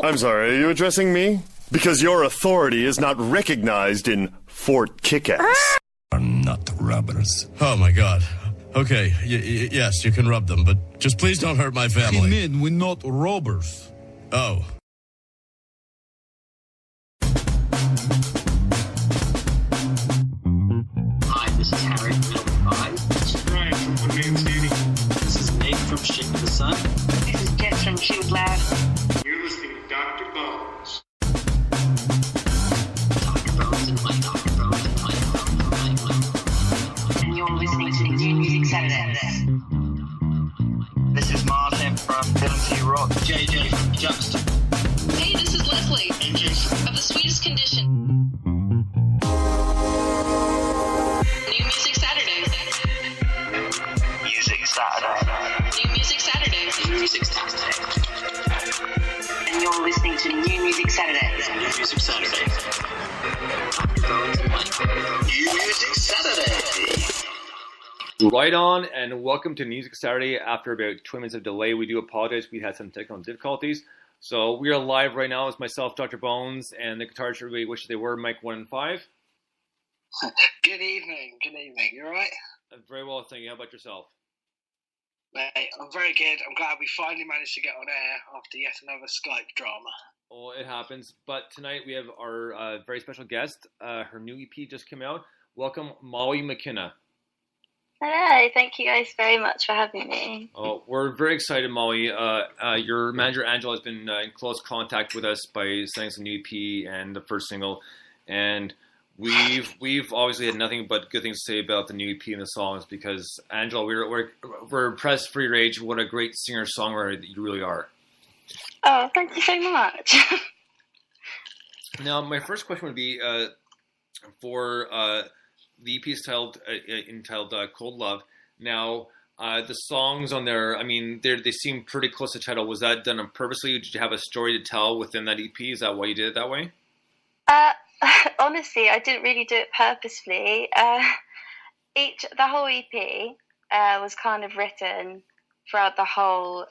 I'm sorry, are you addressing me? Because your authority is not recognized in Fort Kickass. Are not rubbers. Oh my God. Okay, yes, you can rub them, but just please don't hurt my family. I mean, we're not robbers. Oh. Hi, this is Harry from McKinna. This is Brian from One Man Standing. This is Nate from Shake the Sun. This is Jess from Shoot Lab. You're listening to Dr. Bones. Dr. Bones and Mike. Dr. Bones and Mike. And you're listening to New Music Saturday. This is Martin from Ability Rock. JJ from Juxta. Hey, this is Leslie And Jason. of The Sweetest Condition. New Music Saturday. Music Saturday. New Music Saturday. New Music Saturday. And you're listening to New Music Saturday. New Music Saturday. Dr. Bones and Mike. New Music Saturday. Right on, and welcome to Music Saturday. After about 20 minutes of delay, we do apologize. We had some technical difficulties. So we are live right now. It's myself, Dr. Bones, and the guitarist everybody wishes they were, Mike1inFive. Good evening. You all right? Very well, thank you. How about yourself? Mate, I'm very good. I'm glad we finally managed to get on air after yet another Skype drama. Oh, it happens. But tonight we have our very special guest. Her new EP just came out. Welcome, Molly McKinna. Hello, thank you guys very much for having me. Oh, we're very excited, Molly. Your manager, Angela, has been in close contact with us by sending some new EP and the first single. And we've obviously had nothing but good things to say about the new EP and the songs because, Angela, we're impressed for your age. What a great singer-songwriter that you really are. Oh, thank you so much. Now, my first question would be for... the EP is entitled Cold Love. Now, the songs on there, I mean, they seem pretty close to title. Was that done on purposely? Did you have a story to tell within that EP? Is that why you did it that way? Honestly, I didn't really do it purposely. The whole EP was kind of written throughout the whole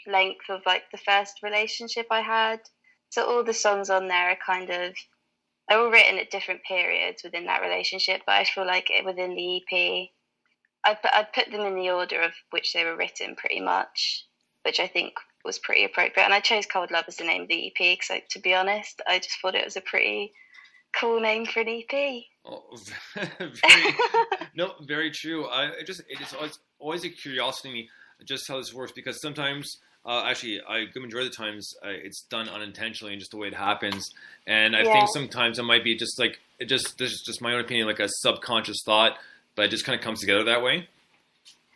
length of like the first relationship I had. So all the songs on there are kind of, they were written at different periods within that relationship, but I feel like within the EP, I put them in the order of which they were written pretty much, which I think was pretty appropriate. And I chose Cold Love as the name of the EP because, to be honest, I just thought it was a pretty cool name for an EP. Oh, very true. It's always a curiosity to me just how this works because sometimes... actually, I do enjoy the times it's done unintentionally and just the way it happens. And I think sometimes it might be just like, this is just my own opinion, like a subconscious thought, but it just kind of comes together that way.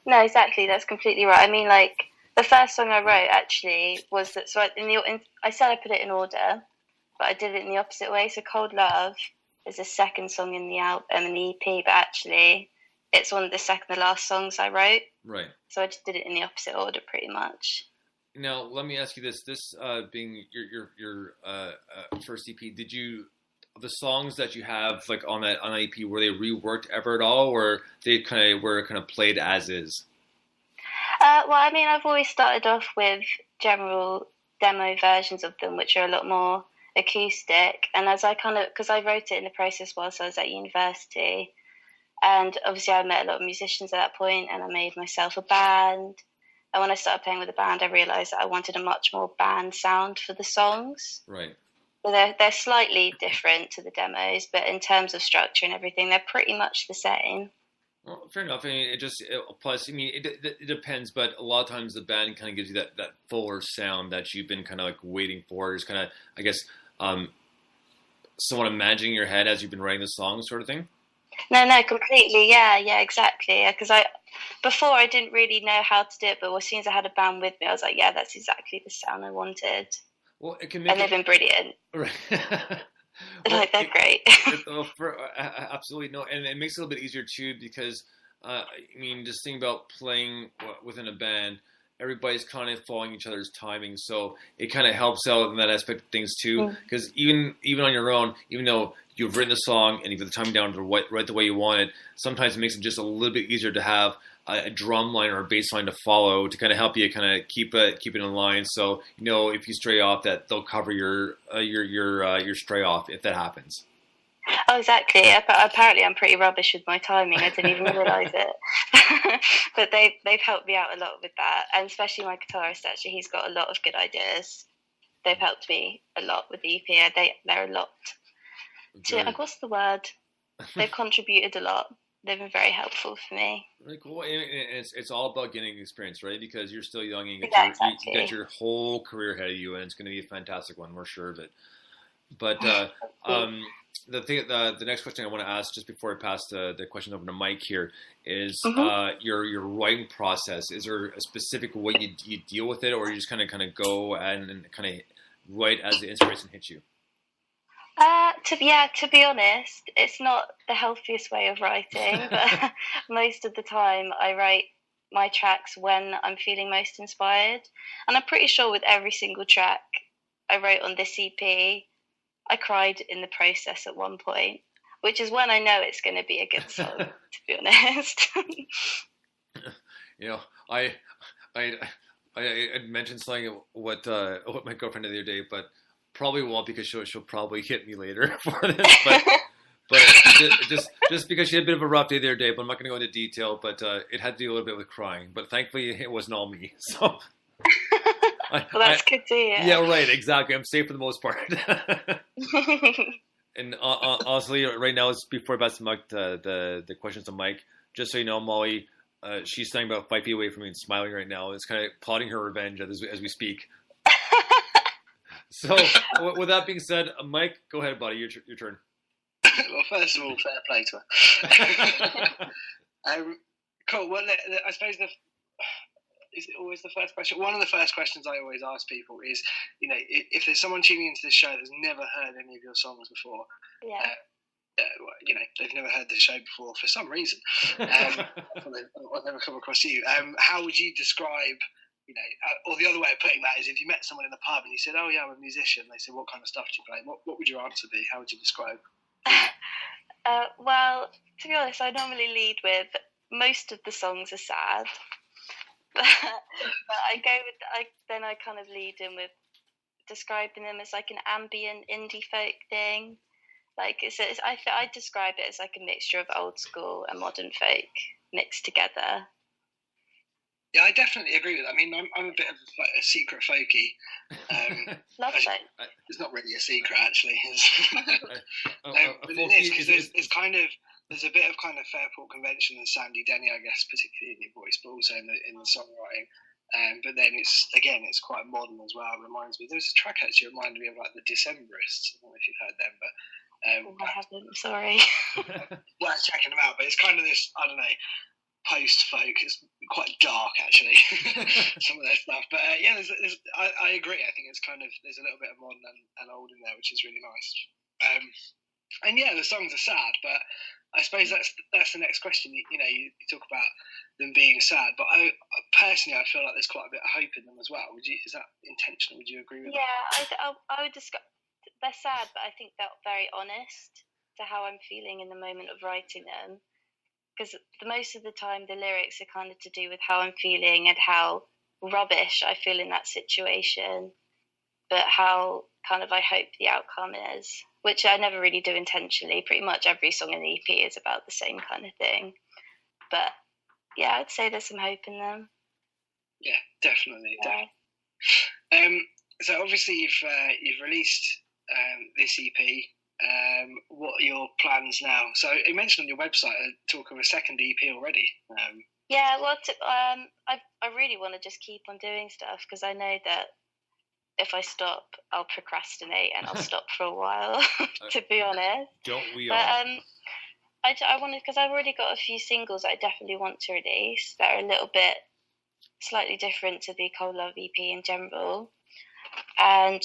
No, exactly. That's completely right. I mean, like, the first song I wrote actually was that, so I said I put it in order, but I did it in the opposite way. So Cold Love is the second song in the album and the EP, but actually it's one of the second to last songs I wrote. Right. So I just did it in the opposite order pretty much. Now, let me ask you this: being your first EP, did you the songs that you have like on that EP were they reworked ever at all, or they were played as is? Well, I mean, I've always started off with general demo versions of them, which are a lot more acoustic. And as because I wrote it in the process whilst I was at university, and obviously I met a lot of musicians at that point, and I made myself a band. And when I started playing with a band, I realised that I wanted a much more band sound for the songs. Right. So they're slightly different to the demos, but in terms of structure and everything, they're pretty much the same. Well, fair enough. I mean, it applies. I mean, it depends, but a lot of times the band kind of gives you that fuller sound that you've been kind of like waiting for. Just kind of, I guess, somewhat imagining in your head as you've been writing the song, sort of thing. No, completely. Yeah, exactly. Because before I didn't really know how to do it, but as soon as I had a band with me, I was like, yeah, that's exactly the sound I wanted. Well, it can make. And they've been brilliant. Right. They're great. Absolutely no, and it makes it a little bit easier too because I mean, just think about playing within a band. Everybody's kind of following each other's timing, so it kind of helps out in that aspect of things too. Because even on your own, even though you've written the song and you've got the timing down to write the way you want it, sometimes it makes it just a little bit easier to have a drum line or a bass line to follow to kind of help you kind of keep it in line. So if you stray off, that they'll cover your stray off if that happens. Oh, exactly. Apparently, I'm pretty rubbish with my timing. I didn't even realise it. But they've helped me out a lot with that, and especially my guitarist. Actually, he's got a lot of good ideas. They've helped me a lot with the EP. They're a lot. What's the word? They've contributed a lot. They've been very helpful for me. Really cool. And it's all about getting experience, right? Because you're still young and you got your whole career ahead of you, and it's going to be a fantastic one. We're sure of it. But the next question I want to ask, just before I pass the question over to Mike here, is your writing process. Is there a specific way you deal with it, or you just kind of go and kind of write as the inspiration hits you? To be honest, it's not the healthiest way of writing, but most of the time I write my tracks when I'm feeling most inspired. And I'm pretty sure with every single track I wrote on this EP, I cried in the process at one point, which is when I know it's going to be a good song, to be honest. I mentioned something what my girlfriend did the other day, but probably won't because she'll probably hit me later for this. But just because she had a bit of a rough day the other day, but I'm not going to go into detail. But it had to do a little bit with crying. But thankfully, it wasn't all me. So. Well, that's good to hear. Yeah, right. Exactly. I'm safe for the most part. And honestly, right now, it's before I pass the questions to Mike. Just so you know, Molly, she's standing about 5 feet away from me and smiling right now. It's kind of plotting her revenge as we speak. So, with that being said, Mike, go ahead, buddy. Your turn. Well, first of all, fair play to her. Cool. Well, I suppose is it always the first question? One of the first questions I always ask people is, if there's someone tuning into this show that's never heard any of your songs before, they've never heard the show before for some reason. I've never come across you. How would you describe, or the other way of putting that is, if you met someone in the pub and you said, "Oh yeah, I'm a musician," they said, "What kind of stuff do you play?" What would your answer be? How would you describe? Well, to be honest, I normally lead with most of the songs are sad. But I kind of lead in with describing them as like an ambient indie folk thing. Like I describe it as like a mixture of old school and modern folk mixed together. Yeah, I definitely agree with that. I mean, I'm a bit of a secret folkie. Love that. It's not really a secret, actually. But it is, because there's a bit of kind of Fairport Convention and Sandy Denny, I guess, particularly in your voice, but also in the songwriting. But then it's quite modern as well. It reminds me, there was a track actually reminded me of like the Decemberists. I don't know if you've heard them, but I haven't. I'm sorry. Worth checking them out. But it's kind of this, I don't know, post-folk. It's quite dark, actually, some of their stuff. But I agree. I think it's kind of, there's a little bit of modern and old in there, which is really nice. And yeah, the songs are sad, but I suppose that's the next question. You talk about them being sad, but I personally feel like there's quite a bit of hope in them as well. Is that intentional? Would you agree with that? Yeah, I would describe they're sad, but I think they're very honest to how I'm feeling in the moment of writing them. Because most of the time the lyrics are kind of to do with how I'm feeling and how rubbish I feel in that situation, but how kind of I hope the outcome is, which I never really do intentionally. Pretty much every song in the EP is about the same kind of thing. But yeah, I'd say there's some hope in them. Yeah, definitely. Yeah. So obviously you've released this EP. What are your plans now? So you mentioned on your website talk of a second EP already. Yeah, well, I really want to just keep on doing stuff, because I know that if I stop, I'll procrastinate and I'll stop for a while. To be honest, don't we all? But I want to, because I've already got a few singles that I definitely want to release that are a little bit slightly different to the Cold Love EP in general, and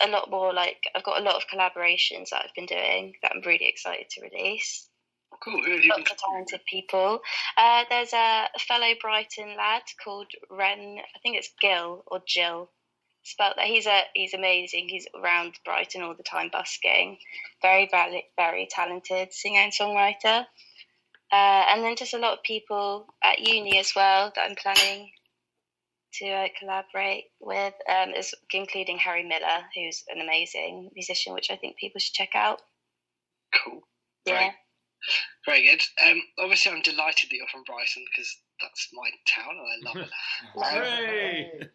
a lot more, like, I've got a lot of collaborations that I've been doing that I'm really excited to release. Cool. Who have you Lots of talented people. There's a fellow Brighton lad called Ren, I think it's Gil or Jill, spelled that. He's amazing. He's around Brighton all the time busking. Very, very, very talented singer and songwriter. And then just a lot of people at uni as well that I'm planning to collaborate with, including Harry Miller, who's an amazing musician, which I think people should check out. Cool. Yeah. Very good. Obviously, I'm delighted that you're from Brighton because that's my town and I love it. Hooray!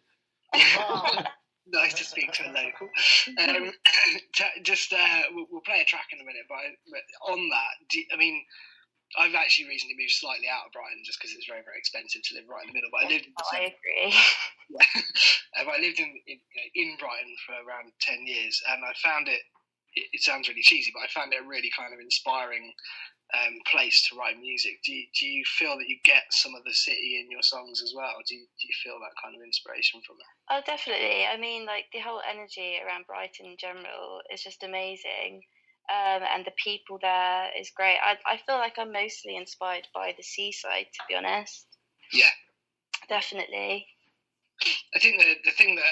Nice to speak to a local. We'll play a track in a minute, but on that, I've actually recently moved slightly out of Brighton just because it's very, very expensive to live right in the middle. But I agree. Yeah. I lived in Brighton for around 10 years, and I found it sounds really cheesy, but I found it a really kind of inspiring place to write music. Do you feel that you get some of the city in your songs as well? Do you feel that kind of inspiration from it? Oh, definitely. I mean, like the whole energy around Brighton in general is just amazing. And the people there is great. I feel like I'm mostly inspired by the seaside, to be honest. Yeah, definitely. I think the thing that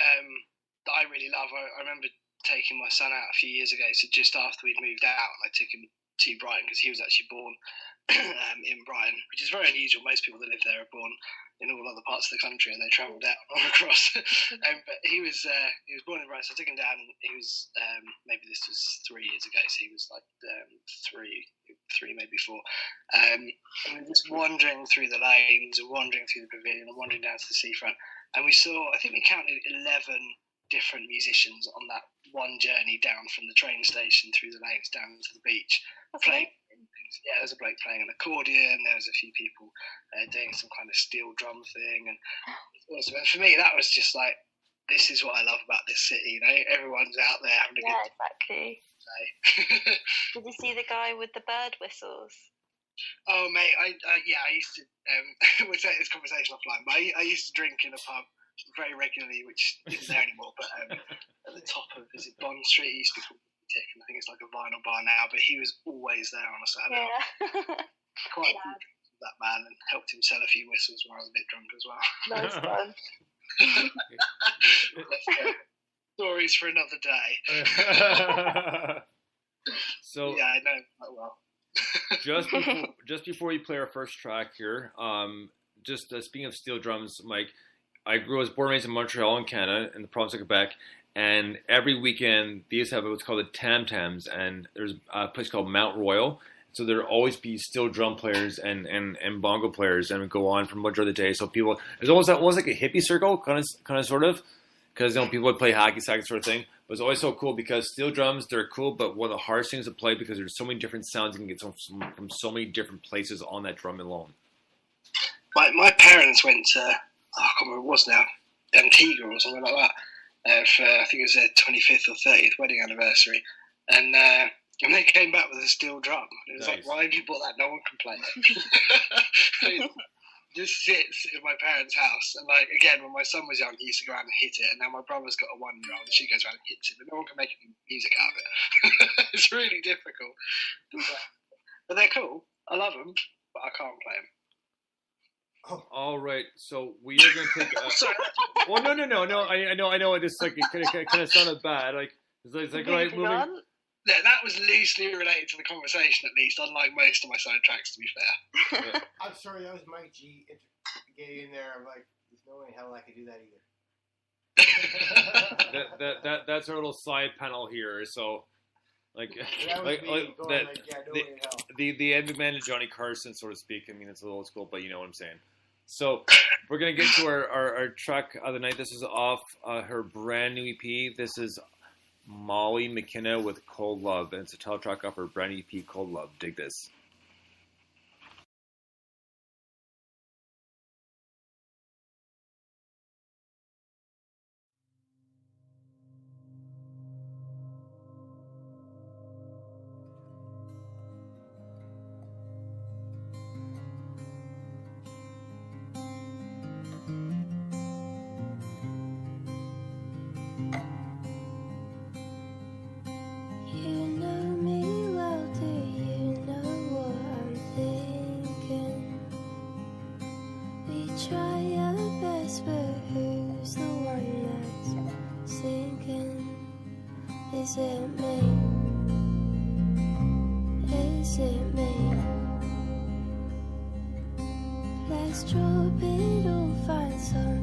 I really love, I remember taking my son out a few years ago, so just after we'd moved out, I took him to Brighton because he was actually born in Brighton, which is very unusual. Most people that live there are born in all other parts of the country and they travel down or across. But he was born in Brighton, so I took him down. He was maybe this was 3 years ago, so he was like three maybe 4. And we were just wandering through the lanes and wandering through the pavilion and wandering down to the seafront, and we saw, I think we counted 11 different musicians on that one journey down from the train station through the lanes down to the beach. Playing. Yeah, there was a bloke playing an accordion. There was a few people doing some kind of steel drum thing, and awesome. And for me, that was just like, this is what I love about this city. Everyone's out there having a good time. Exactly. Did you see the guy with the bird whistles? Oh, mate, I used to. We'll take this conversation offline, but I used to drink in a pub very regularly, which isn't there anymore. But at the top of Bond Street, it used to be called Tick, and I think it's like a vinyl bar now. But he was always there on a Saturday. Yeah. Quite that man, and helped him sell a few whistles when I was a bit drunk as well. Nice one. Stories for another day. So yeah, I know quite well. just before we play our first track here, speaking of steel drums, Mike, I was born and raised in Montreal in Canada, in the province of Quebec, and every weekend they used to have what's called the Tam Tams, and there's a place called Mount Royal. So there'll always be steel drum players and bongo players, and we go on for much of the day. So people, there's always like a hippie circle, kind of sort of, because people would play hacky sack sort of thing. But it's always so cool because steel drums, they're cool, but one of the hardest things to play because there's so many different sounds you can get from so many different places on that drum alone. My parents went to, I can't remember what it was now, Antigua or something like that, for I think it was their 25th or 30th wedding anniversary, and they came back with a steel drum. It was nice. Like, why have you bought that? No one can play it. Just sits in my parents' house, and like again, when my son was young, he used to go around and hit it, and now my brother's got a 1-year-old, and she goes around and hits it, but no one can make any music out of it. It's really difficult, but they're cool. I love them, but I can't play them. Oh. All right, so we are going to take. Well, no. I know. It just like it kind of sounded bad. Like it's like all right, moving. That was loosely related to the conversation, at least, unlike most of my side tracks, to be fair. Yeah. I'm sorry, that was Mike G getting in there. I'm like, there's no way in hell I could do that either. That's our little side panel here. So, like the Ed McMahon and Johnny Carson, so to speak. I mean, it's a little old school, but you know what I'm saying. So we're gonna get to our track of the night. This is off her brand new EP. This is Molly McKinna with Cold Love, and it's a title track off her brand new EP, Cold Love. Dig this. Is it me? Is it me? Let's drop it all, find some